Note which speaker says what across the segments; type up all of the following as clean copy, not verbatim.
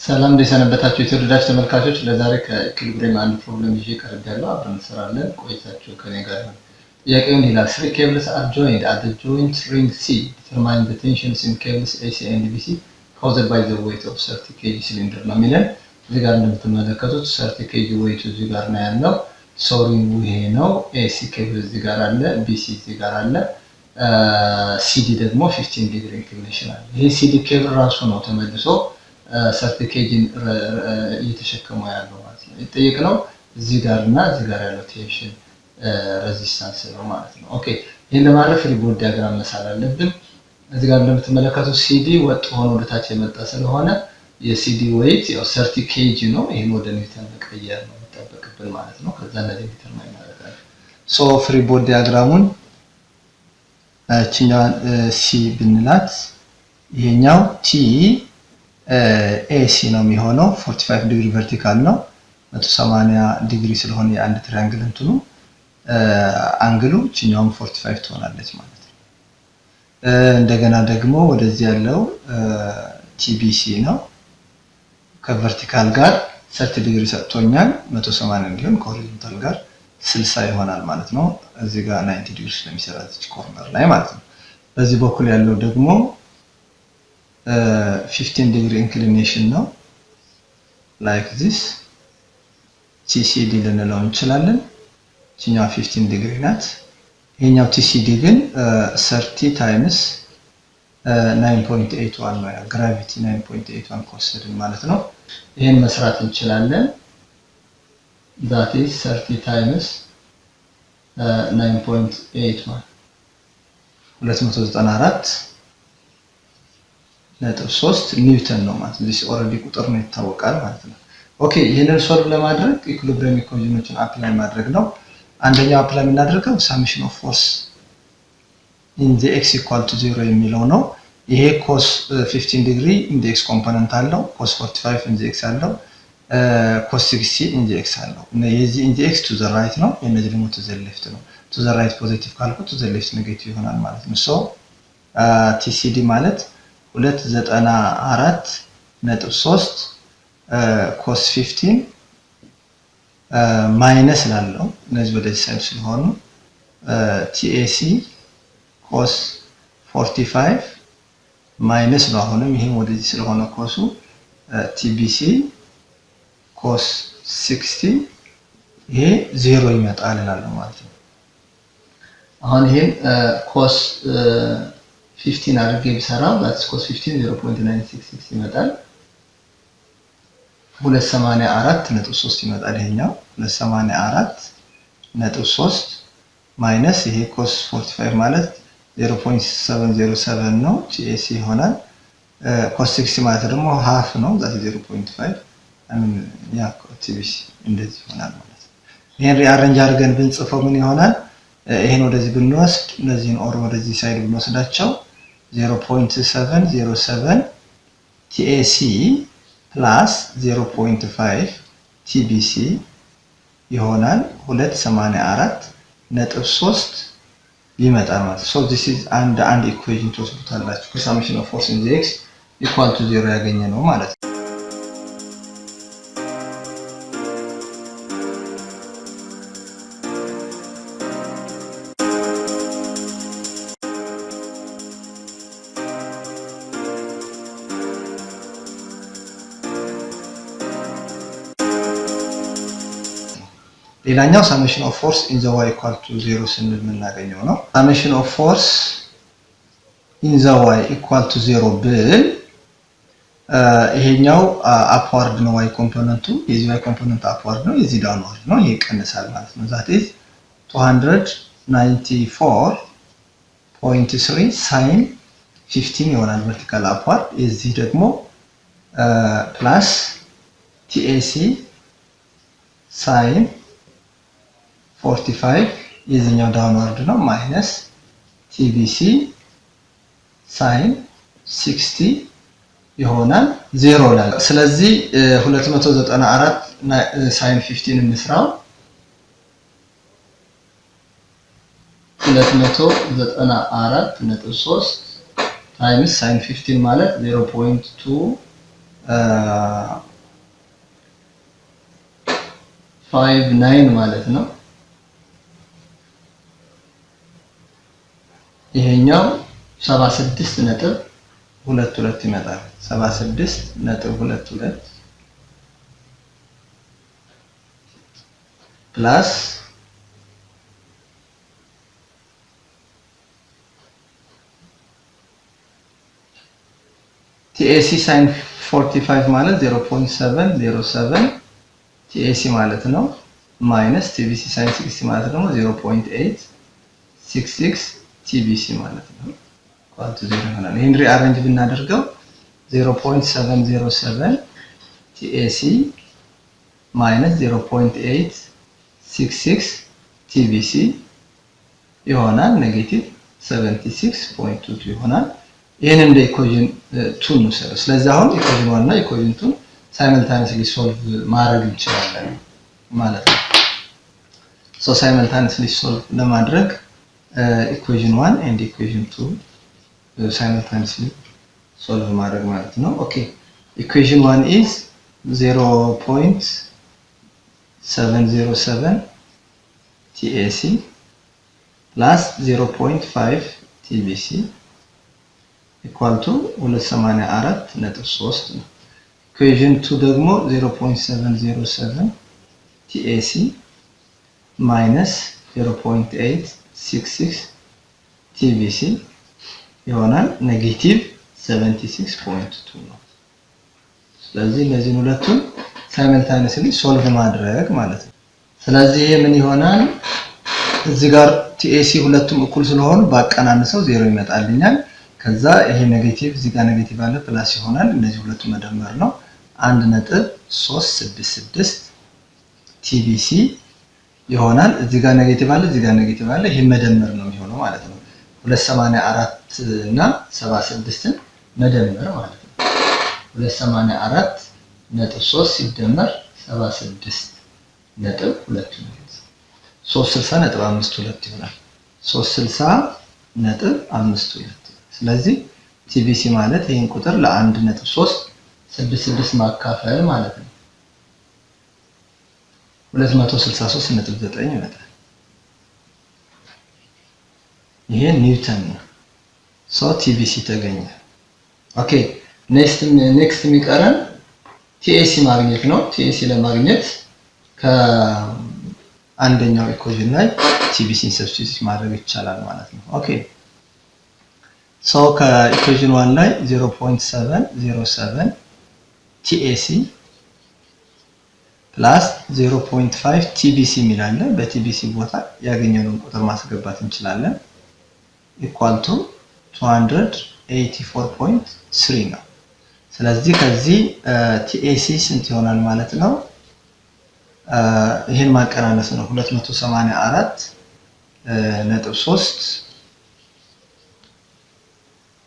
Speaker 1: ሰላም እንደሰነበታችሁ የተወደዳችሁ ተመልካቾች፣ ለዛሬ ከኢኩሊብሪየም አንድ ፕሮብሌም ይዤ ቀርቤያለሁ። አብረን እንሰራለን። ቆይታችሁ ከኔ ጋር ይሁን። ጥያቄውን ይላል three cables are joined at the joint ring C. Determine the tensions in cables AC and BC caused by the weight of 30 kg cylinder ነው የሚለን። እዚህ ጋር እንደምትመለከቱት 30 kg weight እዚህ ጋር ነው ያለው። ሶሪንጉ ይሄ ነው። AC ኬብል እዚህ ጋር አለ፣ BC እዚህ ጋር አለ። CD ደግሞ 15 ዲግሪ ኢንክሊኔሽን አለ። ይሄ CD ኬብል ራሱ ነው ተመልሶ 30 ኬጂን እየተሸከመው ያለው ማለት ነው። የተጠየቀው እዚህ ጋርና እዚህ ጋር ያለው ቴንሽን ሬዚስታንስ ነው ማለት ነው። ኦኬ ይሄን ለማድረግ ፍሪ ቦዲ ዲያግራም መሳል አለብን። እዚህ ጋር እንደምትመለከቱት ሲዲ ወጥ ሆኖ ወደታች የመጣ ስለሆነ የሲዲ ዌይት ያው 30 ኬጂ ነው። ይሄን ወደ ኒውተን መቀየር ነው የሚጠበቅብን ማለት ነው። ከዛ እንደዚህ ዲተርማይን እናደርጋለን። ሶ ፍሪ ቦዲ ዲያግራሙን እቺኛዋን ሲ ብንላት ይሄኛው ቲ AC ነው የሚሆነው 45 ዲግሪ ቨርቲካል ነው 180 ዲግሪ ስለሆነ የአንድ ትራያንግል እንትኑ አንግሉ እቺኛውም 45 ትሆናለች ማለት ነው። እንደገና ደግሞ ወደዚህ ያለው TBC ነው ከቨርቲካል ጋር 30 ዲግሪ ሰጥቶኛል 180 እንዲሆን ከሆሪዞንታል ጋር 60 ይሆናል ማለት ነው። እዚህ ጋር 90 ዲግሪ ስለሚሰራ እዚህ ኮርነር ላይ ማለት ነው። በዚህ በኩል ያለው ደግሞ 15 degree inclination ነው like this TCD ልንለው እንችላለን። እኛው 15 ዲግሪ ናት። ይሄኛው TCD ግን 30 times 9.81 ነው። ያ ግራቪቲ 9.81 ኮንሲደር ማለት ነው። ይሄን መስራት እንችላለን። that is 30 times 9.81 294 ነጥብ 3 ኒውተን ነው ማለት ነው። this already ቁጥር ነው ይታወቃል ማለት ነው። ኦኬ ይሄንን ሶልቭ ለማድረግ ኢኩሊብሪየም ኢኩዌሽኖችን አፕላይ ማድረግ ነው። አንደኛው አፕላይ የምናደርገው ሰሜሽን ኦፍ ፎርስ in the x equal to 0 የሚለው ነው። ይሄ cos 15 ዲግሪ in the x ኮምፖነንት አለው፣ cos 45 in the x አለው፣ cos 60 in the x አለው። እና የዚህ in the x to the right ነው፣ የነዚህ ደግሞ to the left ነው። to the right ፖዚቲቭ ካልኩ to the left ኔጌቲቭ ይሆናል ማለት ነው። ሶ TCD ማለት 294.3 cos 15 ማይነስ ላለው እነዚህ ወደ ሳይድ ስለሆኑ TAC cos 45 ማይነስ ነው። አሁንም ይሄን ወደዚህ ስለሆነ ኮሱ TBC cos 60 ይሄ 0 ይመጣል ማለት ነው። አሁን ይሄን cos 15 አድርጌ ቢሰራው that's cos 15 0.966 ይመጣል። 284.3 ይመጣል። ይሄኛው 284.3 ማይነስ ይሄ cos 45 ማለት 0.707 ነው TAC ይሆናል። cos 60 ማለት ደግሞ half ነው that is 0.5 ያ TBC እንደዚህ ይሆናል ማለት ነው። ይሄን ሪአሬንጅ አድርገን ብንጽፈው ምን ይሆናል? ይሄን ወደዚህ ብንወስድ እነዚህን ኦር ወደዚህ ሳይድ ብንወስዳቸው 0.707 TAC plus 0.5 TBC ይሆናል 284.3 ይመጣል ማለት ነው። so this is አንድ ኢኩዌሽን ተወስዱታላችሁ ከሰሜሽን ኦፍ ፎርስ ኢን ዘ x equal to 0 ያገኘ ነው ማለት ነው። ሌላኛው summation of force in the y equal to 0 ስንል የምናገኘው ነው። summation of force in the y equal to 0 ብል ይሄኛው upward ነው y ኮምፖነንቱ፣ የዚህ y ኮምፖነንት upward ነው፣ የዚህ downward ነው። ይሄ ይቀንሳል ማለት ነው። that is 294.3 sin 15 ይሆናል vertical upward። የዚህ ደግሞ plus TAC sin 45 የዚህኛው ዳውንዋርድ ነው ማይነስ TBC sin 60 ይሆናል 0 ላይ። ስለዚህ 294 sin 15 እንስራው 294.3 times sin 15 ማለት 0.2 59 ማለት ነው። ይሄኛው 76.22 ይመጣል። 76.22 ፕላስ TAC sin 45 ማለት 0.707 TAC ማለት ነው ማይነስ TBC sin 60 ማለት ደግሞ 0.866 TBC ማለት ነው ኳንቱ 0 ይሆናል። ይሄን ሪአሬንጅ ብናደርገው 0.707 TAC ማይነስ 0.866 TBC ይሆናል ኔጌቲቭ 76.22 ይሆናል። ይሄንን እንደ ኢኩዌሽን 2 ነው። ስለዚህ አሁን ኢኩዌሽን 1 እና ኢኩዌሽን 2 ሳይመልታኒየስሊ ሶልቭ ማድረግ እንችላለን ማለት ነው። ሶ ሳይመልታኒየስሊ ሶልቭ ለማድረግ ኢኩዌሽን 1 ኤንድ ኢኩዌሽን 2 ሳይመልታኒየስሊ ሶልቭ ማድረግ ማለት ነው። ኦኬ ኢኩዌሽን 1 ኢዝ 0.707 TAC plus 0.5 TBC equal to 284.3 ነው። ኢኩዌሽን 2 ደግሞ 0.707 TAC minus 0.866 TBC ይሆናል ኔጌቲቭ 76.2 ነው። ስለዚህ እነዚህን ሁለቱን ሳይመልታኒየስሊ ሶልቭ ማድረግ ማለት ነው። ስለዚህ ይሄ ምን ይሆናል? እዚህ ጋር TAC ሁለቱም እኩል ስለሆኑ ባቀናንሰው 0 ይመጣልኛል። ከዛ ይሄ ኔጌቲቭ እዚህ ጋር ኔጌቲቭ አለ ፕላስ ይሆናል። እነዚህ ሁለቱም መደመር ነው 1.366 TBC ይሆናል። እዚህ ጋር ኔጌቲቭ አለ እዚህ ጋር ኔጌቲቭ አለ። ይሄ መደመር ነው የሚሆነው ማለት ነው። 284 እና 76ን መደመር ማለት ነው። 284.3 ሲደመር 76.2 ነው። 360.52 ይሆናል። 360.52 ስለዚህ TBC ማለት ይሄን ቁጥር ለ1.366 ማካፈል ማለት ነው 263.9 ይመጣል። ይሄ ኒውተን ነው። ሶ TBC ተገኘ። ኦኬ ኔክስት የሚቀረን TAC ማግኘት ነው። TAC ለማግኘት ከአንደኛው ኢኩዌሽን ላይ TBCን ሰብስቲቱት ማድረግ ይቻላል ማለት ነው። ኦኬ ሶ ከኢኩዌሽን 1 ላይ 0.707 TAC ፕላስ 0.5 TBC የሚላለ በTBC ቦታ ያገኘነውን ቁጥር ማስገባት እንችላለን ኢኳል ቱ 284.3 ነው። ስለዚህ ከዚህ TAC ስንት ይሆናል ማለት ነው? ይሄን ማቀናነስ ነው 284.3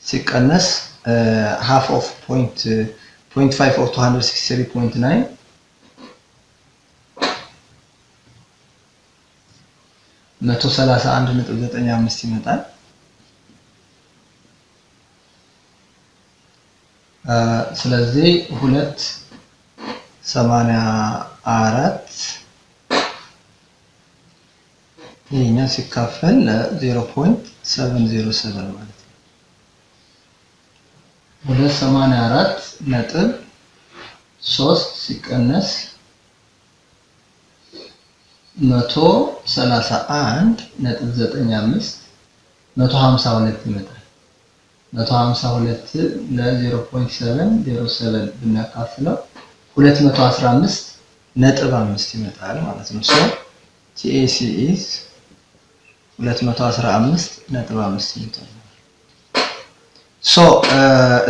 Speaker 1: ሲቀነስ half of 0.5 of 263.9 131.95 ይመጣል። ስለዚህ 284 ይሄኛው ሲካፈል ለ0.707 ማለት ነው 284.3 ሲቀነስ 131.95 152 ይመጣል። 152 ለ0.707 ብናካፍለው 215.5 ይመጣል ማለት ነው። ሶ TAC is 215.5 ይመጣል። ሶ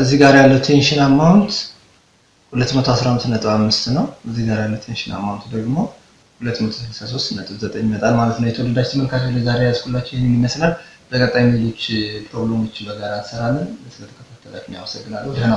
Speaker 1: እዚህ ጋር ያለው ቴንሽን አማውንት 215.5 ነው። እዚህ ጋር ያለው ቴንሽን አማውንት ደግሞ 263.9 ይመጣል ማለት ነው። የተወደዳችሁ ተመልካቾች ለዛሬ ያስኩላችሁ ይሄን ይመስላል። በቀጣይ ሌሎች ፕሮብሌሞች በጋራ እንሰራለን። ስለተከታተላችሁ አመሰግናለሁ። ደህና